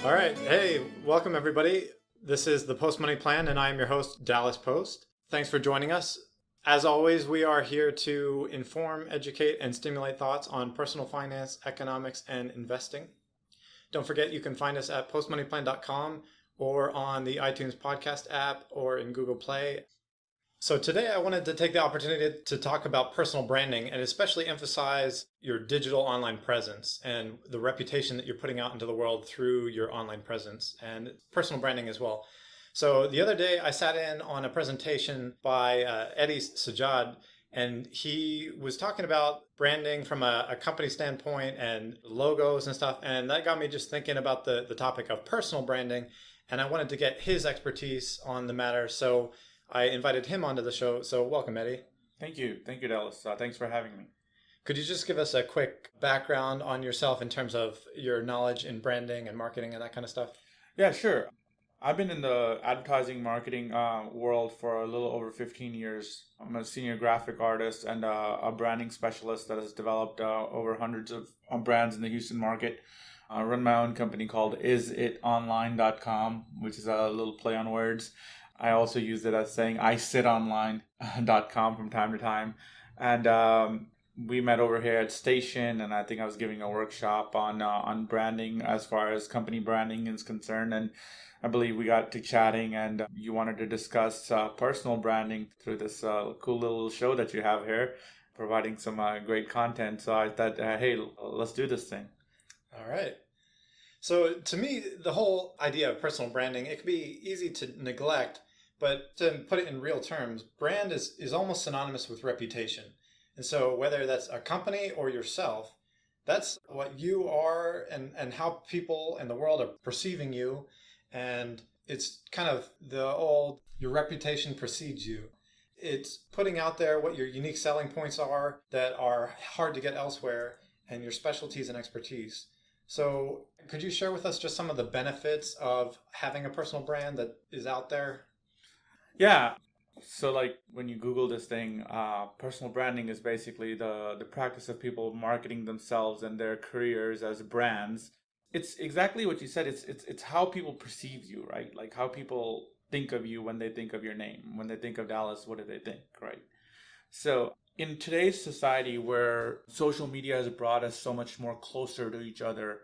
All right. Hey, welcome everybody. This is the Post Money Plan, and I am your host, Dallas Post. Thanks for joining us. As always, we are here to inform, educate, and stimulate thoughts on personal finance, economics, and investing. Don't forget, you can find us at postmoneyplan.com or on the iTunes podcast app or in Google Play. So today I wanted to take the opportunity to talk about personal branding and especially emphasize your digital online presence and the reputation that you're putting out into the world through your online presence and personal branding as well. So the other day I sat in on a presentation by Eddie Sajjad, and he was talking about branding from a company standpoint and logos and stuff. And that got me just thinking about the topic of personal branding. And I wanted to get his expertise on the matter. So I invited him onto the show. So welcome, Eddie. Thank you, Dallas. Thanks for having me. Could you just give us a quick background on yourself in terms of your knowledge in branding and marketing and that kind of stuff? Yeah, sure. I've been in the advertising marketing world for a little over 15 years. I'm a senior graphic artist and a branding specialist that has developed over hundreds of brands in the Houston market. I run my own company called isitonline.com, which is a little play on words. I also use it as saying isitonline.com from time to time. And we met over here at Station, and I think I was giving a workshop on branding as far as company branding is concerned. And I believe we got to chatting, and you wanted to discuss personal branding through this cool little show that you have here, providing some great content. So I thought, hey, let's do this thing. All right. So to me, the whole idea of personal branding, it can be easy to neglect, but to put it in real terms, brand is almost synonymous with reputation. And so whether that's a company or yourself, that's what you are and how people in the world are perceiving you. And it's kind of the old, your reputation precedes you. It's putting out there what your unique selling points are that are hard to get elsewhere and your specialties and expertise. So could you share with us just some of the benefits of having a personal brand that is out there? Yeah. So like when you Google this thing, personal branding is basically the practice of people marketing themselves and their careers as brands. It's exactly what you said. It's how people perceive you, right? Like how people think of you when they think of your name. When they think of Dallas, what do they think, right? So in today's society where social media has brought us so much more closer to each other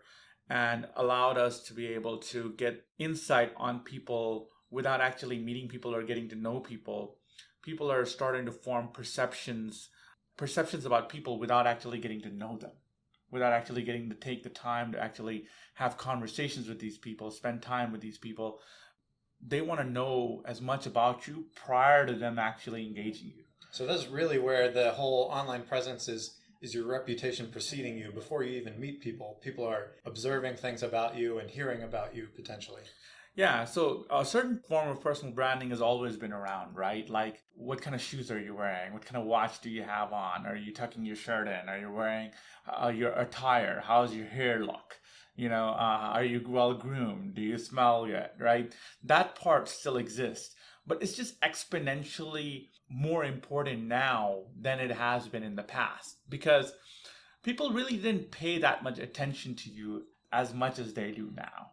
and allowed us to be able to get insight on people without actually meeting people or getting to know people, people are starting to form perceptions about people without actually getting to know them, without actually getting to take the time to actually have conversations with these people, spend time with these people. They want to know as much about you prior to them actually engaging you. So that's really where the whole online presence is your reputation preceding you before you even meet people. People are observing things about you and hearing about you potentially. Yeah, so a certain form of personal branding has always been around, right? Like, what kind of shoes are you wearing? What kind of watch do you have on? Are you tucking your shirt in? Are you wearing your attire? How's your hair look? Are you well groomed? Do you smell good, right? That part still exists, but it's just exponentially more important now than it has been in the past because people really didn't pay that much attention to you as much as they do now.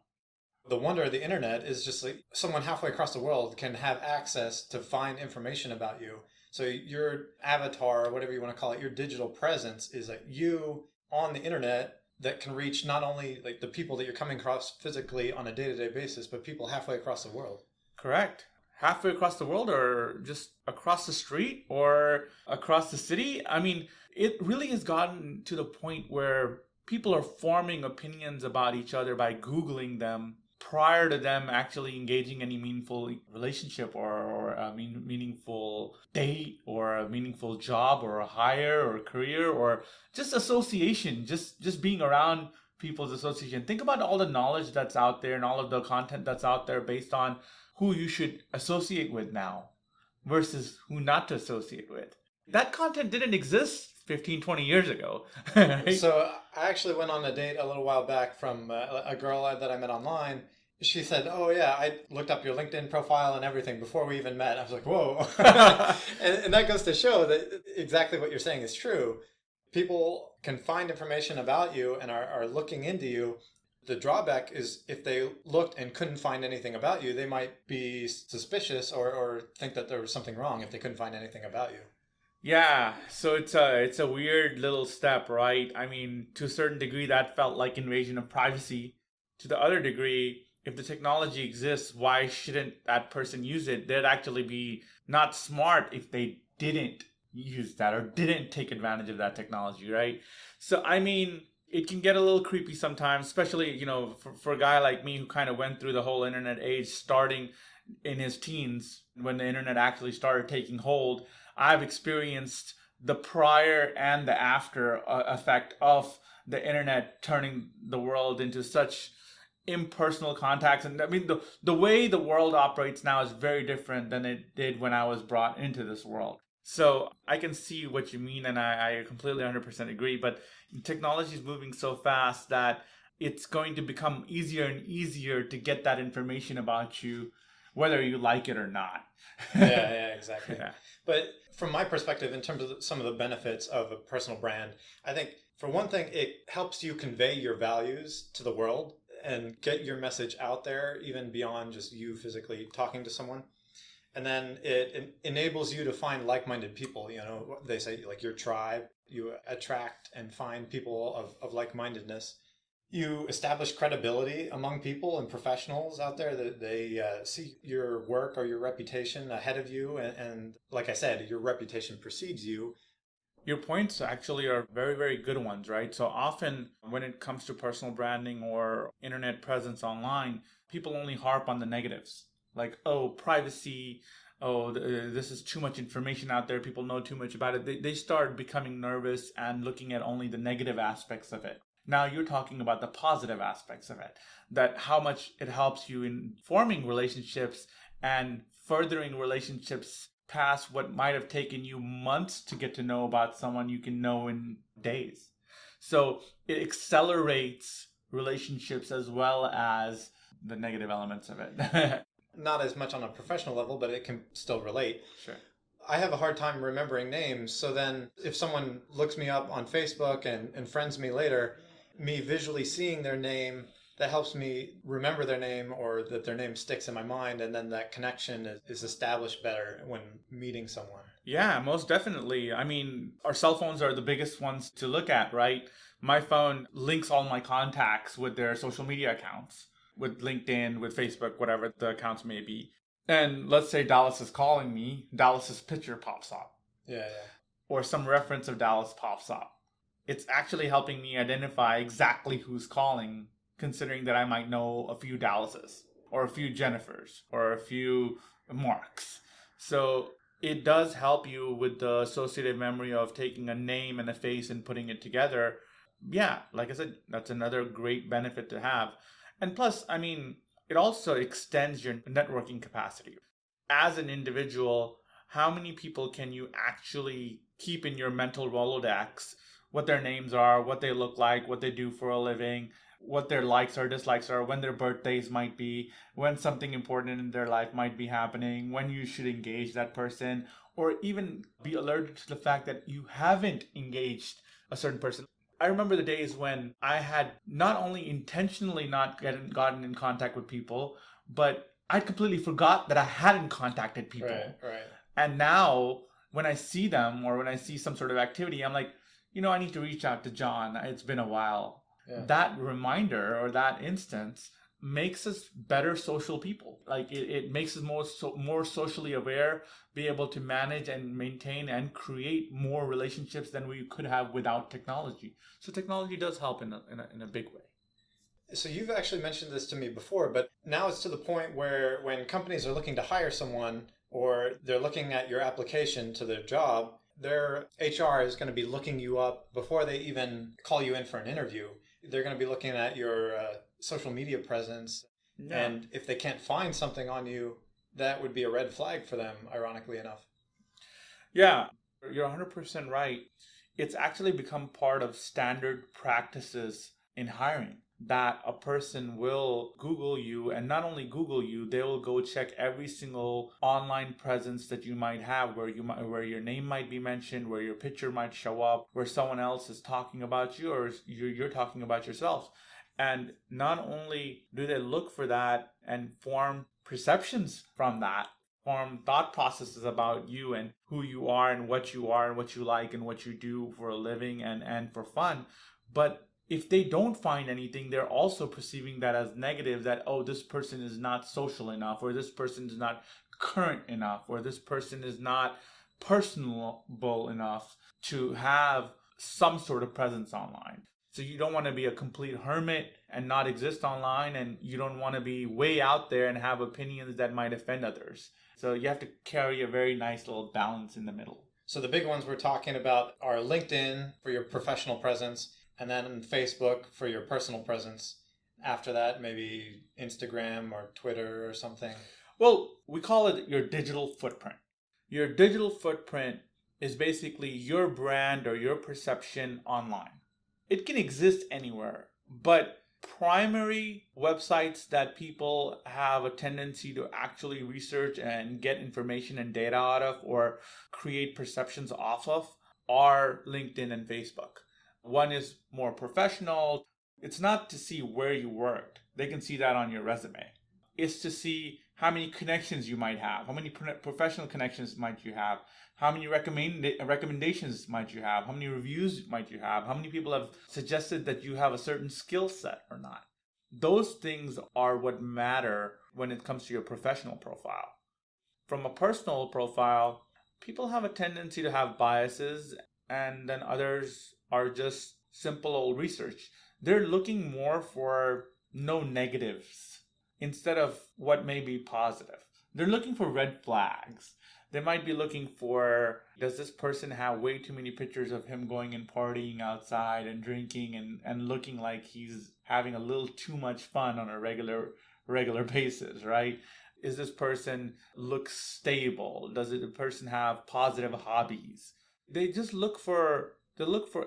The wonder of the internet is just like someone halfway across the world can have access to find information about you. So your avatar, or whatever you want to call it, your digital presence is like you on the internet that can reach not only like the people that you're coming across physically on a day-to-day basis, but people halfway across the world. Correct. Halfway across the world or just across the street or across the city. I mean, it really has gotten to the point where people are forming opinions about each other by Googling them prior to them actually engaging any meaningful relationship or a meaningful date or a meaningful job or a hire or a career or just association, just being around people's association. Think about all the knowledge that's out there and all of the content that's out there based on who you should associate with now versus who not to associate with. That content didn't exist 15, 20 years ago. Right? So I actually went on a date a little while back from a girl that I met online. She said, oh yeah, I looked up your LinkedIn profile and everything before we even met. I was like, whoa. and that goes to show that exactly what you're saying is true. People can find information about you and are looking into you The drawback is if they looked and couldn't find anything about you, they might be suspicious or think that there was something wrong if they couldn't find anything about you. Yeah, so it's a weird little step, right? I mean, to a certain degree, that felt like invasion of privacy. To the other degree, if the technology exists, why shouldn't that person use it? They'd actually be not smart if they didn't use that or didn't take advantage of that technology, right? So, I mean, it can get a little creepy sometimes, especially, for a guy like me who kind of went through the whole internet age starting in his teens when the internet actually started taking hold. I've experienced the prior and the after effect of the internet turning the world into such impersonal contacts. And I mean, the way the world operates now is very different than it did when I was brought into this world. So I can see what you mean, and I completely 100% agree. But technology is moving so fast that it's going to become easier and easier to get that information about you, whether you like it or not. Yeah, exactly. Yeah. But from my perspective, in terms of some of the benefits of a personal brand, I think for one thing, it helps you convey your values to the world and get your message out there, even beyond just you physically talking to someone. And then it enables you to find like-minded people. They say like your tribe, you attract and find people of like-mindedness. You establish credibility among people and professionals out there that they see your work or your reputation ahead of you. And like I said, your reputation precedes you. Your points actually are very, very good ones, right? So often when it comes to personal branding or internet presence online, people only harp on the negatives. Like, oh, privacy, oh, this is too much information out there. People know too much about it. They start becoming nervous and looking at only the negative aspects of it. Now you're talking about the positive aspects of it, that how much it helps you in forming relationships and furthering relationships past what might have taken you months to get to know about someone you can know in days. So it accelerates relationships as well as the negative elements of it. Not as much on a professional level, but it can still relate. Sure. I have a hard time remembering names. So then if someone looks me up on Facebook and friends me later, me visually seeing their name, that helps me remember their name or that their name sticks in my mind. And then that connection is established better when meeting someone. Yeah, most definitely. I mean, our cell phones are the biggest ones to look at, right? My phone links all my contacts with their social media accounts, with LinkedIn, with Facebook, whatever the accounts may be. And let's say Dallas is calling me, Dallas's picture pops up. Yeah. Or some reference of Dallas pops up. It's actually helping me identify exactly who's calling, considering that I might know a few Dallases, or a few Jennifers, or a few Marks. So it does help you with the associative memory of taking a name and a face and putting it together. Yeah, like I said, that's another great benefit to have. And plus, I mean, it also extends your networking capacity. As an individual, how many people can you actually keep in your mental Rolodex? What their names are, what they look like, what they do for a living, what their likes or dislikes are, when their birthdays might be, when something important in their life might be happening, when you should engage that person, or even be alerted to the fact that you haven't engaged a certain person. I remember the days when I had not only intentionally not gotten in contact with people, but I completely forgot that I hadn't contacted people. Right. And now when I see them or when I see some sort of activity, I'm like, I need to reach out to John. It's been a while. Yeah. That reminder or that instance makes us better social people. Like it makes us more socially aware, be able to manage and maintain and create more relationships than we could have without technology. So technology does help in a big way. So you've actually mentioned this to me before, but now it's to the point where when companies are looking to hire someone or they're looking at your application to their job, their HR is going to be looking you up before they even call you in for an interview. They're going to be looking at your social media presence. Yeah. And if they can't find something on you, that would be a red flag for them, ironically enough. Yeah, you're 100% right. It's actually become part of standard practices in hiring, that a person will Google you, and not only Google you, they will go check every single online presence that you might have, where your name might be mentioned, where your picture might show up, where someone else is talking about you or you're talking about yourself. And not only do they look for that and form perceptions from that, form thought processes about you and who you are and what you like and what you do for a living and for fun, but if they don't find anything, they're also perceiving that as negative, that, oh, this person is not social enough, or this person is not current enough, or this person is not personable enough to have some sort of presence online. So you don't want to be a complete hermit and not exist online, and you don't want to be way out there and have opinions that might offend others. So you have to carry a very nice little balance in the middle. So the big ones we're talking about are LinkedIn for your professional presence, and then Facebook for your personal presence. After that, maybe Instagram or Twitter or something. Well, we call it your digital footprint. Your digital footprint is basically your brand or your perception online. It can exist anywhere, but primary websites that people have a tendency to actually research and get information and data out of or create perceptions off of are LinkedIn and Facebook. One is more professional. It's not to see where you worked. They can see that on your resume. It's to see how many connections you might have, how many professional connections might you have, how many recommendations might you have, how many reviews might you have, how many people have suggested that you have a certain skill set or not. Those things are what matter when it comes to your professional profile. From a personal profile, people have a tendency to have biases, and then others are just simple old research. They're looking more for no negatives instead of what may be positive. They're looking for red flags. They might be looking for, does this person have way too many pictures of him going and partying outside and drinking and looking like he's having a little too much fun on a regular basis, right? Is this person look stable? Does the person have positive hobbies? They just look for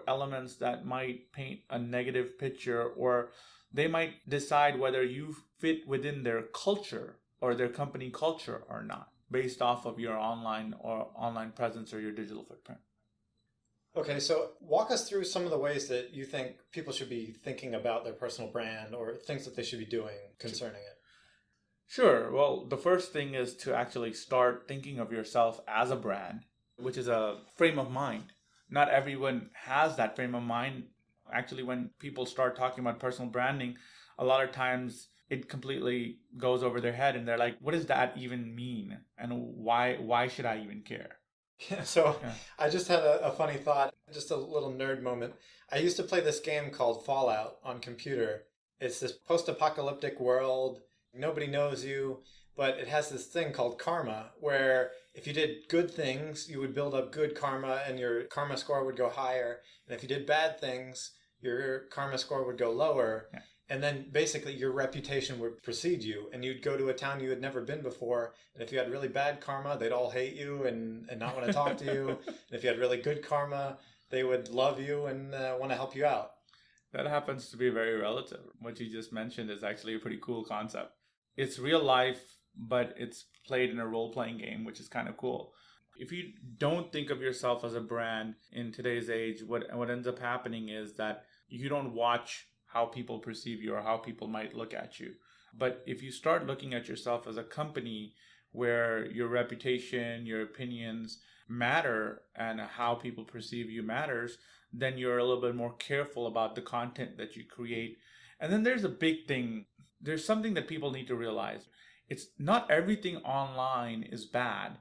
elements that might paint a negative picture, or they might decide whether you fit within their culture or their company culture or not, based off of your online presence or your digital footprint. Okay, so walk us through some of the ways that you think people should be thinking about their personal brand or things that they should be doing concerning it. Sure. Well, the first thing is to actually start thinking of yourself as a brand, which is a frame of mind. Not everyone has that frame of mind. Actually, when people start talking about personal branding, a lot of times it completely goes over their head and they're like, what does that even mean? And why should I even care? Yeah, so I just had a funny thought, just a little nerd moment. I used to play this game called Fallout on computer. It's this post-apocalyptic world. Nobody knows you, but it has this thing called karma, where if you did good things, you would build up good karma and your karma score would go higher. And if you did bad things, your karma score would go lower. Yeah. And then basically your reputation would precede you, and you'd go to a town you had never been before. And if you had really bad karma, they'd all hate you and not want to talk to you. And if you had really good karma, they would love you and want to help you out. That happens to be very relative. What you just mentioned is actually a pretty cool concept. It's real life, but it's played in a role-playing game, which is kind of cool. If you don't think of yourself as a brand in today's age, what ends up happening is that you don't watch how people perceive you or how people might look at you. But if you start looking at yourself as a company where your reputation, your opinions matter, and how people perceive you matters, then you're a little bit more careful about the content that you create. And then there's a big thing. There's something that people need to realize. It's not everything online is bad.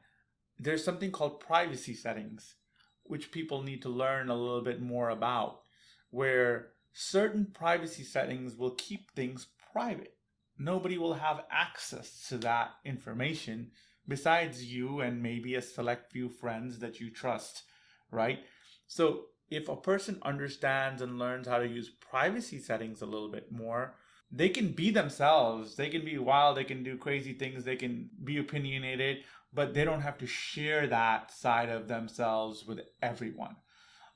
There's something called privacy settings, which people need to learn a little bit more about, where certain privacy settings will keep things private. Nobody will have access to that information besides you and maybe a select few friends that you trust, right? So if a person understands and learns how to use privacy settings a little bit more, they can be themselves. They can be wild. They can do crazy things. They can be opinionated, but they don't have to share that side of themselves with everyone.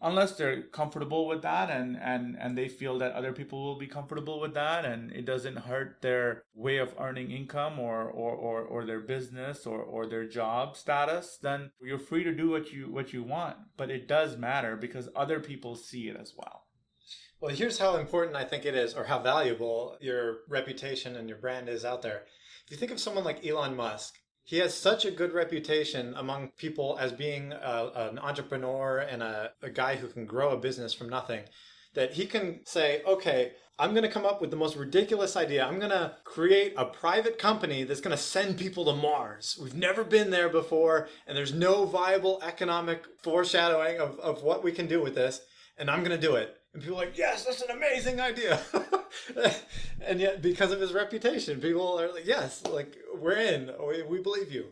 Unless they're comfortable with that and they feel that other people will be comfortable with that and it doesn't hurt their way of earning income or their business or their job status, then you're free to do what you want. But it does matter because other people see it as well. Well, here's how important I think it is, or how valuable your reputation and your brand is out there. If you think of someone like Elon Musk, he has such a good reputation among people as being an entrepreneur and a guy who can grow a business from nothing, that he can say, okay, I'm going to come up with the most ridiculous idea. I'm going to create a private company that's going to send people to Mars. We've never been there before, and there's no viable economic foreshadowing of what we can do with this, and I'm going to do it. And people are like, yes, that's an amazing idea. And yet, because of his reputation, people are like, yes, like, we're in, we believe you.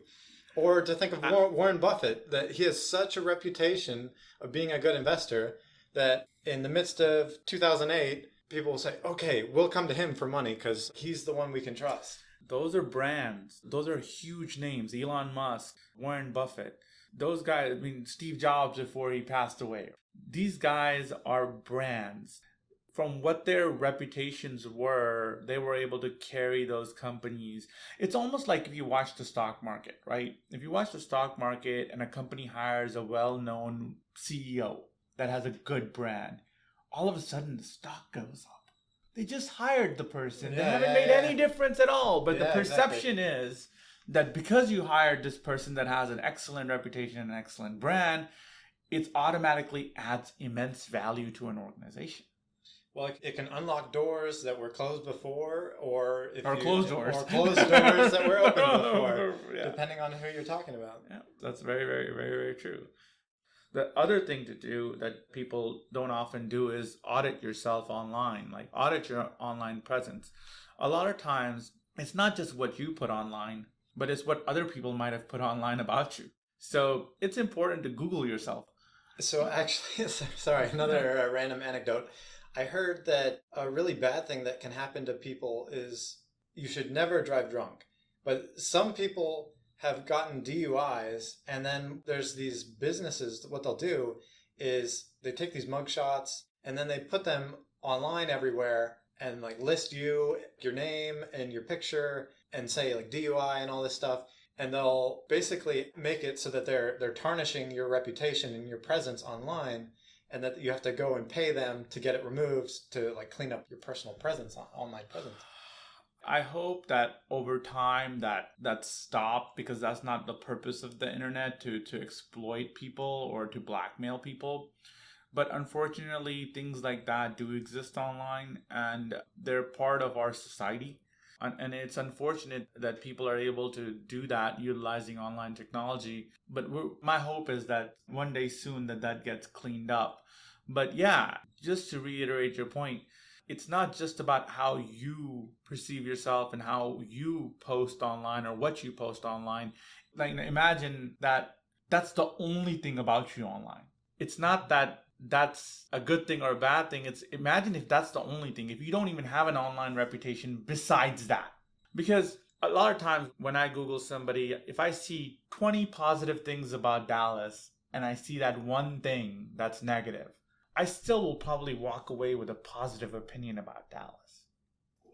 Or to think of Warren Buffett, that he has such a reputation of being a good investor that in the midst of 2008, people will say, okay, we'll come to him for money because he's the one we can trust. Those are brands. Those are huge names. Elon Musk, Warren Buffett. Those guys, I mean, Steve Jobs before he passed away. These guys are brands. From what their reputations were, they were able to carry those companies. It's almost like if you watch the stock market, right? If you watch the stock market and a company hires a well-known CEO that has a good brand, all of a sudden the stock goes up. They just hired the person. They haven't made any difference at all. But the perception is that because you hired this person that has an excellent reputation and an excellent brand, it automatically adds immense value to an organization. Well, it can unlock doors that were closed before, or closed doors. Or closed doors that were open before, depending on who you're talking about. Yeah, that's very, very, very, very true. The other thing to do that people don't often do is audit yourself online, like audit your online presence. A lot of times, it's not just what you put online, but it's what other people might have put online about you. So it's important to Google yourself. So actually, sorry, another random anecdote. I heard that a really bad thing that can happen to people is you should never drive drunk. But some people have gotten DUIs, and then there's these businesses, what they'll do is they take these mug shots and then they put them online everywhere and like list you, your name and your picture and say like DUI and all this stuff. And they'll basically make it so that they're tarnishing your reputation and your presence online, and that you have to go and pay them to get it removed to like clean up your personal presence, online presence. I hope that over time that stopped, because that's not the purpose of the internet, to exploit people or to blackmail people. But unfortunately, things like that do exist online, and they're part of our society. And it's unfortunate that people are able to do that utilizing online technology. But my hope is that one day soon that gets cleaned up. But yeah, just to reiterate your point, it's not just about how you perceive yourself and how you post online or what you post online. Like, imagine that that's the only thing about you online. It's not that that's a good thing or a bad thing. It's imagine if that's the only thing, if you don't even have an online reputation besides that. Because a lot of times when I Google somebody, if I see 20 positive things about Dallas and I see that one thing that's negative, I still will probably walk away with a positive opinion about Dallas.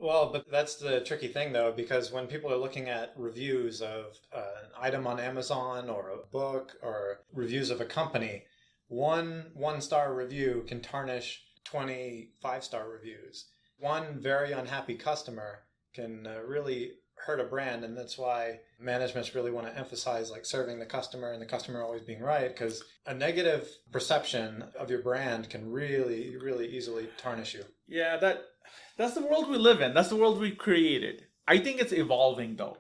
Well, but that's the tricky thing, though, because when people are looking at reviews of an item on Amazon or a book or reviews of a company, one-star review can tarnish 20 five-star reviews. One very unhappy customer can really hurt a brand, and that's why managements really want to emphasize like serving the customer and the customer always being right, because a negative perception of your brand can really, really easily tarnish you. Yeah, that's the world we live in. That's the world we created. I think it's evolving, though.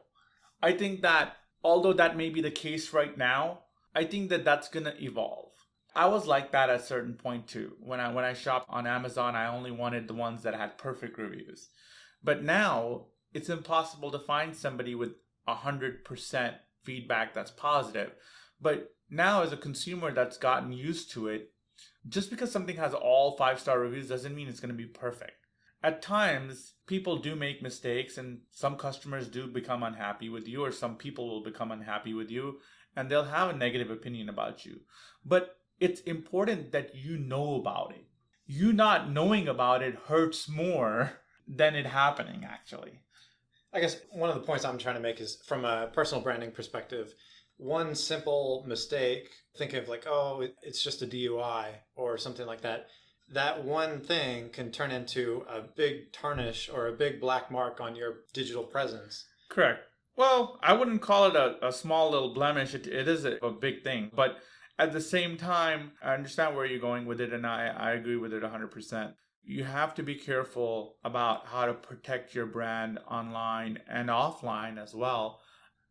I think that although that may be the case right now, I think that that's going to evolve. I was like that at a certain point too. When I shopped on Amazon, I only wanted the ones that had perfect reviews. But now it's impossible to find somebody with 100% feedback that's positive. But now as a consumer that's gotten used to it, just because something has all 5-star reviews doesn't mean it's going to be perfect. At times, people do make mistakes, and some customers do become unhappy with you, or some people will become unhappy with you, and they'll have a negative opinion about you. But it's important that you know about it. You not knowing about it hurts more than it happening, actually. I guess one of the points I'm trying to make is from a personal branding perspective, one simple mistake, think of like, oh, it's just a DUI or something like that. that one thing can turn into a big tarnish or a big black mark on your digital presence. Correct. Well, I wouldn't call it a small little blemish. It is a big thing. But at the same time, I understand where you're going with it, and I agree with it 100%. You have to be careful about how to protect your brand online and offline as well.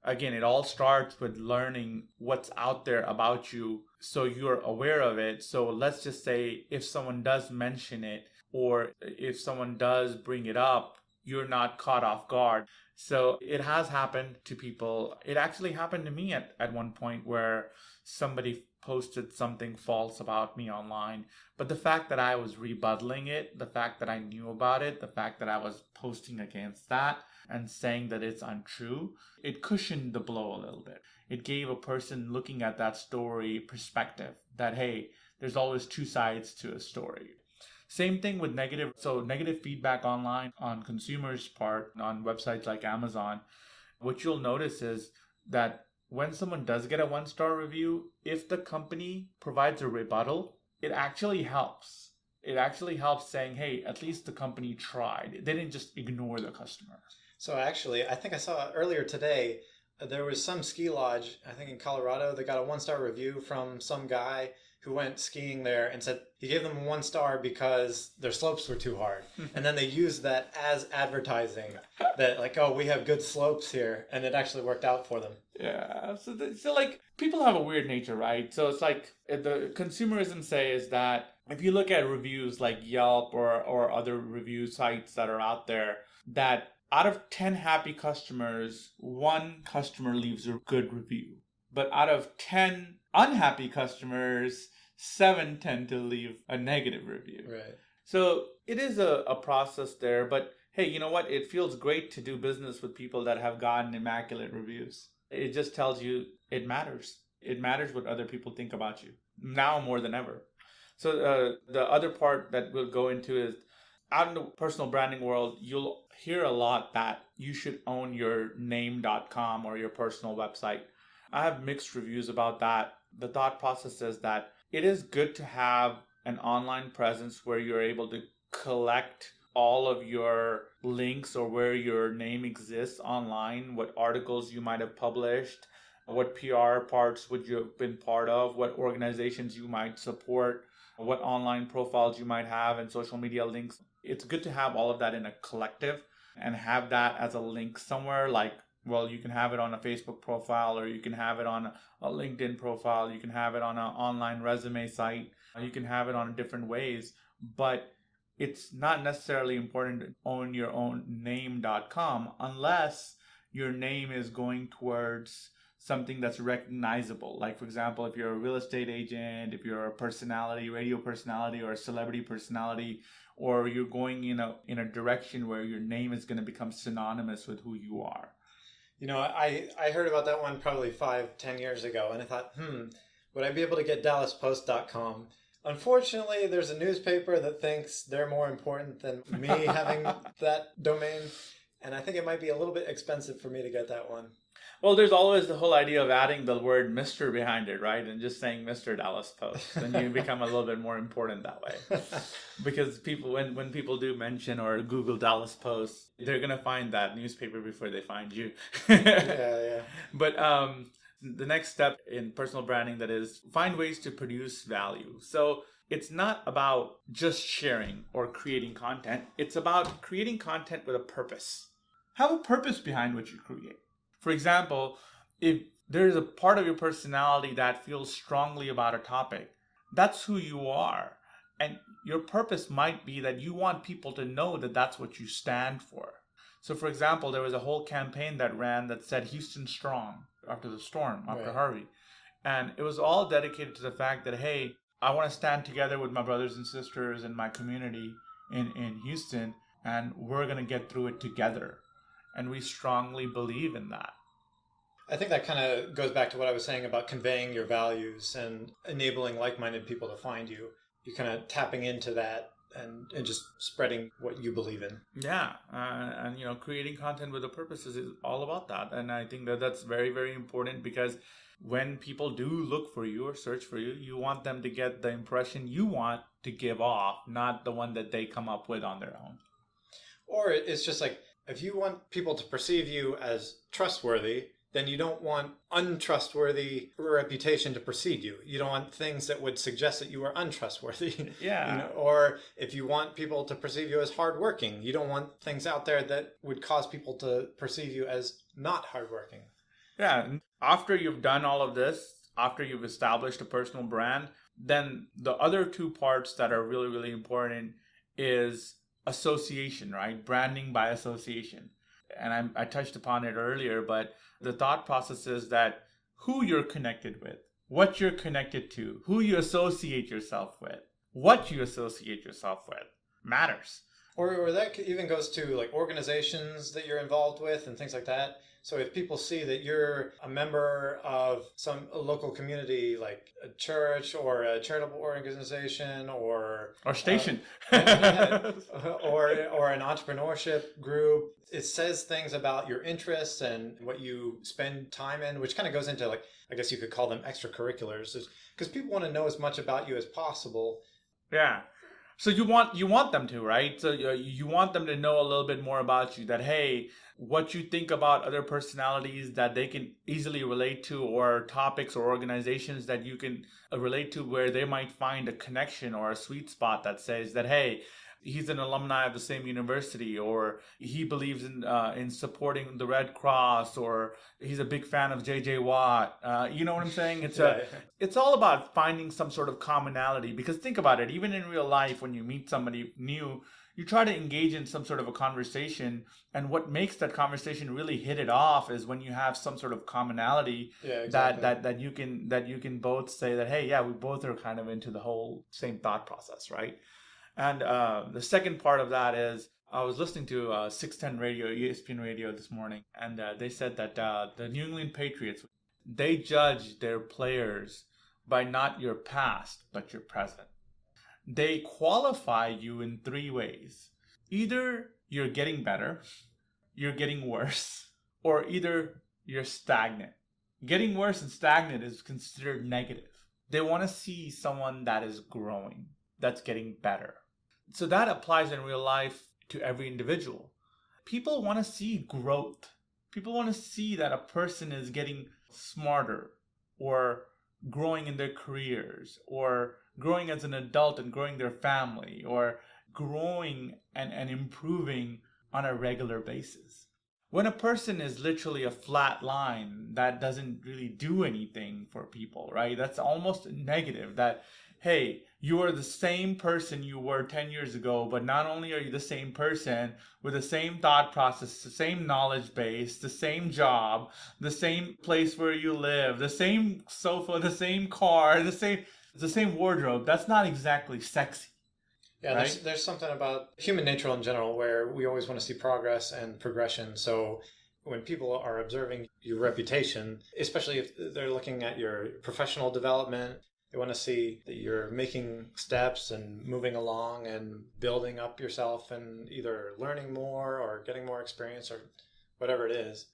Again, it all starts with learning what's out there about you so you're aware of it. So let's just say if someone does mention it or if someone does bring it up, you're not caught off guard. So it has happened to people. It actually happened to me at one point where somebody posted something false about me online. But the fact that I was rebuttaling it, the fact that I knew about it, the fact that I was posting against that and saying that it's untrue, it cushioned the blow a little bit. It gave a person looking at that story perspective that, hey, there's always two sides to a story. Same thing with negative. So negative feedback online on consumers' part on websites like Amazon, what you'll notice is that when someone does get a 1-star review, if the company provides a rebuttal, it actually helps. It actually helps saying, hey, at least the company tried. They didn't just ignore the customer. So actually, I think I saw earlier today, there was some ski lodge, I think in Colorado, that got a 1-star review from some guy who went skiing there and said he gave them a 1 star because their slopes were too hard. And then they used that as advertising that like, oh, we have good slopes here. And it actually worked out for them. Yeah. So like people have a weird nature, right? So it's like the consumerism says that if you look at reviews like Yelp or other review sites that are out there, that out of 10 happy customers, 1 customer leaves a good review. But out of 10 unhappy customers, 7 tend to leave a negative review. Right. So it is a process there. But hey, you know what? It feels great to do business with people that have gotten immaculate reviews. It just tells you it matters. It matters what other people think about you now more than ever. So the other part that we'll go into is out in the personal branding world, you'll hear a lot that you should own your name.com or your personal website. I have mixed reviews about that. The thought process is that it is good to have an online presence where you're able to collect all of your links or where your name exists online, what articles you might have published, what PR parts would you have been part of, what organizations you might support, what online profiles you might have, and social media links. It's good to have all of that in a collective and have that as a link somewhere. Like, well, you can have it on a Facebook profile, or you can have it on a LinkedIn profile, you can have it on an online resume site, you can have it on different ways, but it's not necessarily important to own your own name.com unless your name is going towards something that's recognizable. Like, for example, if you're a real estate agent, if you're a personality, radio personality, or a celebrity personality, or you're going in a direction where your name is going to become synonymous with who you are. You know, I heard about that one probably 5-10 years ago, and I thought, would I be able to get DallasPost.com? Unfortunately, there's a newspaper that thinks they're more important than me having that domain, and I think it might be a little bit expensive for me to get that one. Well, there's always the whole idea of adding the word Mr. behind it, right? And just saying Mr. Dallas Post. And you become a little bit more important that way. Because people, when people do mention or Google Dallas Post, they're going to find that newspaper before they find you. Yeah. But the next step in personal branding, that is, find ways to produce value. So it's not about just sharing or creating content. It's about creating content with a purpose. Have a purpose behind what you create. For example, if there's a part of your personality that feels strongly about a topic, that's who you are. And your purpose might be that you want people to know that that's what you stand for. So, for example, there was a whole campaign that ran that said Houston Strong after the storm, after Right. Harvey. And it was all dedicated to the fact that, hey, I want to stand together with my brothers and sisters in my community in Houston, and we're going to get through it together. And we strongly believe in that. I think that kind of goes back to what I was saying about conveying your values and enabling like-minded people to find you. You're kind of tapping into that and just spreading what you believe in. Yeah, and creating content with a purpose is all about that, and I think that that's very, very important because when people do look for you or search for you, you want them to get the impression you want to give off, not the one that they come up with on their own. Or it's just like, if you want people to perceive you as trustworthy, then you don't want untrustworthy reputation to precede you. You don't want things that would suggest that you are untrustworthy. Yeah. Or if you want people to perceive you as hardworking, you don't want things out there that would cause people to perceive you as not hardworking. Yeah. And after you've done all of this, after you've established a personal brand, then the other two parts that are really, really important is association, right? Branding by association. And I touched upon it earlier, but the thought process is that who you're connected with, what you're connected to, who you associate yourself with, what you associate yourself with matters. Or that even goes to like organizations that you're involved with and things like that. So if people see that you're a member of a local community, like a church or a charitable organization or station, or an entrepreneurship group, it says things about your interests and what you spend time in, which kind of goes into, like, I guess you could call them extracurriculars, because people want to know as much about you as possible. Yeah. So you want them to, right? So you want them to know a little bit more about you, that, hey, what you think about other personalities that they can easily relate to, or topics or organizations that you can relate to, where they might find a connection or a sweet spot that says that, hey, he's an alumni of the same university, or he believes in supporting the Red Cross, or he's a big fan of J.J. Watt. You know what I'm saying? It's all about finding some sort of commonality, because think about it, even in real life, when you meet somebody new, you try to engage in some sort of a conversation, and what makes that conversation really hit it off is when you have some sort of commonality. Yeah, exactly. that you can both say that, hey, yeah, we both are kind of into the whole same thought process, right? And the second part of that is, I was listening to 610 radio, ESPN radio this morning, and they said that the New England Patriots, they judge their players by not your past, but your present. They qualify you in three ways. Either you're getting better, you're getting worse, or either you're stagnant. Getting worse and stagnant is considered negative. They want to see someone that is growing, that's getting better. So that applies in real life to every individual. People want to see growth. People want to see that a person is getting smarter, or growing in their careers, or growing as an adult and growing their family, or growing and improving on a regular basis. When a person is literally a flat line that doesn't really do anything for people, right? That's almost negative. That, hey, you are the same person you were 10 years ago, but not only are you the same person with the same thought process, the same knowledge base, the same job, the same place where you live, the same sofa, the same car, the same wardrobe. That's not exactly sexy. Yeah, right? there's something about human nature in general where we always want to see progress and progression. So when people are observing your reputation, especially if they're looking at your professional development, they want to see that you're making steps and moving along and building up yourself and either learning more or getting more experience or whatever it is.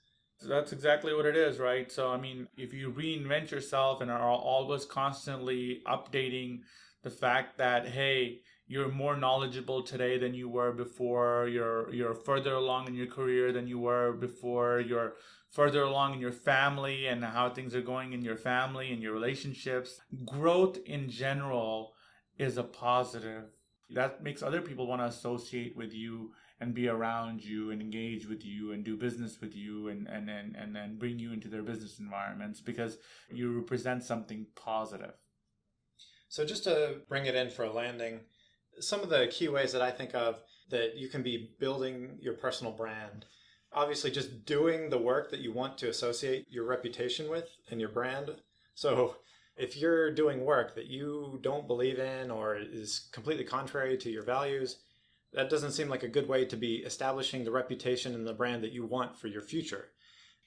That's exactly what it is, right? So, I mean, if you reinvent yourself and are always constantly updating the fact that, hey, you're more knowledgeable today than you were before, you're further along in your career than you were before, you're further along in your family and how things are going in your family and your relationships. Growth in general is a positive. That makes other people want to associate with you and be around you and engage with you and do business with you and then bring you into their business environments, because you represent something positive. So just to bring it in for a landing, some of the key ways that I think of that you can be building your personal brand. Obviously, just doing the work that you want to associate your reputation with and your brand. So if you're doing work that you don't believe in or is completely contrary to your values, that doesn't seem like a good way to be establishing the reputation and the brand that you want for your future.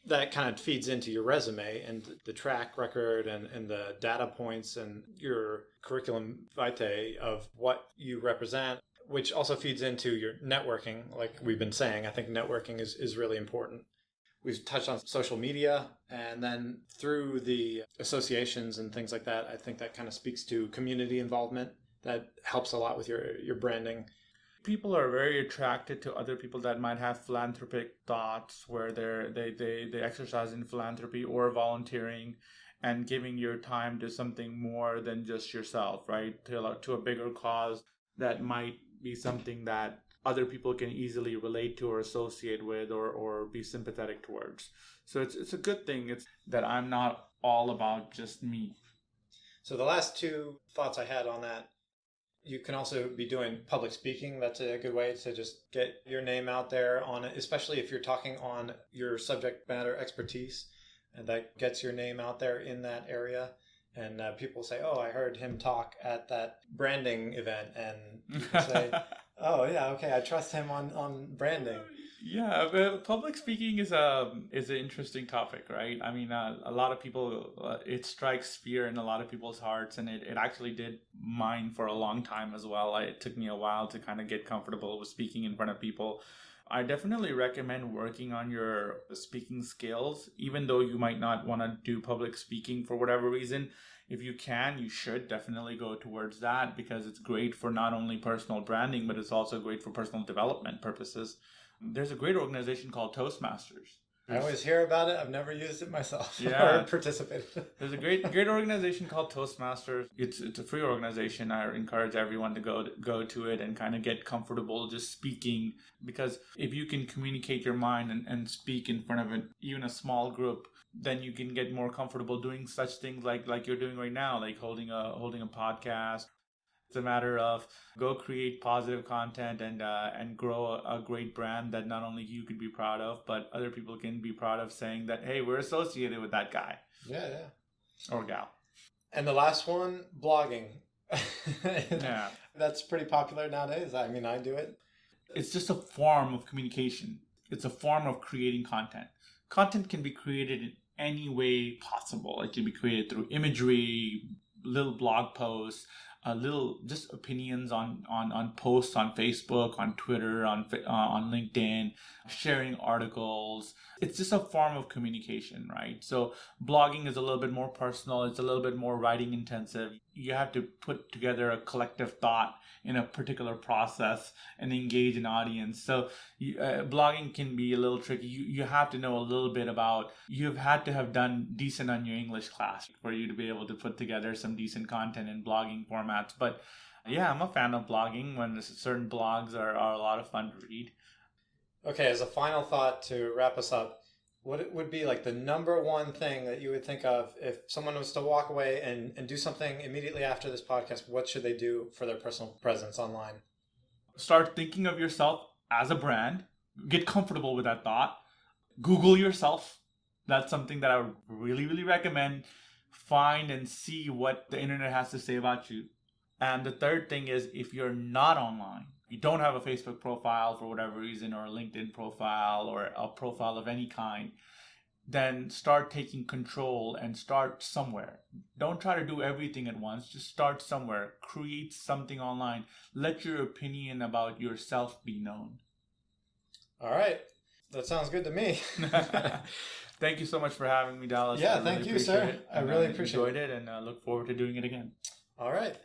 That kind of feeds into your resume and the track record and the data points and your curriculum vitae of what you represent, which also feeds into your networking. Like we've been saying, I think networking is really important. We've touched on social media, and then through the associations and things like that, I think that kind of speaks to community involvement. That helps a lot with your branding. People are very attracted to other people that might have philanthropic thoughts, where they exercise in philanthropy or volunteering and giving your time to something more than just yourself, right? To a bigger cause that might be something that other people can easily relate to or associate with or be sympathetic towards. So it's a good thing. It's that I'm not all about just me. So the last two thoughts I had on that, you can also be doing public speaking. That's a good way to just get your name out there on it, especially if you're talking on your subject matter expertise, and that gets your name out there in that area. And people say, oh, I heard him talk at that branding event. And people say, oh, yeah, okay, I trust him on branding. Yeah, but public speaking is an interesting topic, right? I mean, a lot of people, it strikes fear in a lot of people's hearts, and it actually did mine for a long time as well. It took me a while to kind of get comfortable with speaking in front of people. I definitely recommend working on your speaking skills, even though you might not want to do public speaking for whatever reason. If you can, you should definitely go towards that, because it's great for not only personal branding, but it's also great for personal development purposes. There's a great organization called Toastmasters. I always hear about it. I've never used it myself or participated. There's a great organization called Toastmasters. It's a free organization. I encourage everyone to go to it and kind of get comfortable just speaking, because if you can communicate your mind and speak in front of even a small group, then you can get more comfortable doing such things like you're doing right now, like holding a podcast. It's a matter of go create positive content and grow a great brand that not only you could be proud of, but other people can be proud of, saying that, hey, we're associated with that guy. Yeah. Or gal. And the last one, blogging. Yeah. That's pretty popular nowadays. I mean, I do it. It's just a form of communication. It's a form of creating content. Content can be created in any way possible. It can be created through imagery, little blog posts, little just opinions on posts on Facebook, on Twitter, on LinkedIn, sharing articles. It's just a form of communication, right? So blogging is a little bit more personal. It's a little bit more writing intensive. You have to put together a collective thought in a particular process and engage an audience. So blogging can be a little tricky. You have to know a little bit about, you've had to have done decent on your English class for you to be able to put together some decent content in blogging formats. But yeah, I'm a fan of blogging when certain blogs are a lot of fun to read. Okay, as a final thought to wrap us up, what it would be like the number one thing that you would think of if someone was to walk away and do something immediately after this podcast? What should they do for their personal presence online? Start thinking of yourself as a brand. Get comfortable with that thought. Google yourself. That's something that I would really, really recommend. Find and see what the internet has to say about you. And the third thing is, if you're not online, you don't have a Facebook profile for whatever reason, or a LinkedIn profile, or a profile of any kind, then start taking control and start somewhere. Don't try to do everything at once. Just start somewhere. Create something online. Let your opinion about yourself be known. All right. That sounds good to me. Thank you so much for having me, Dallas. Yeah, thank you, sir. I really enjoyed it, and look forward to doing it again. All right.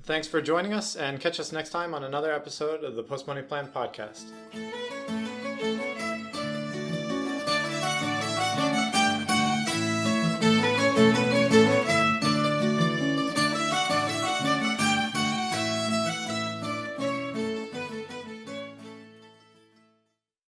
Thanks for joining us, and catch us next time on another episode of the Post Money Plan podcast.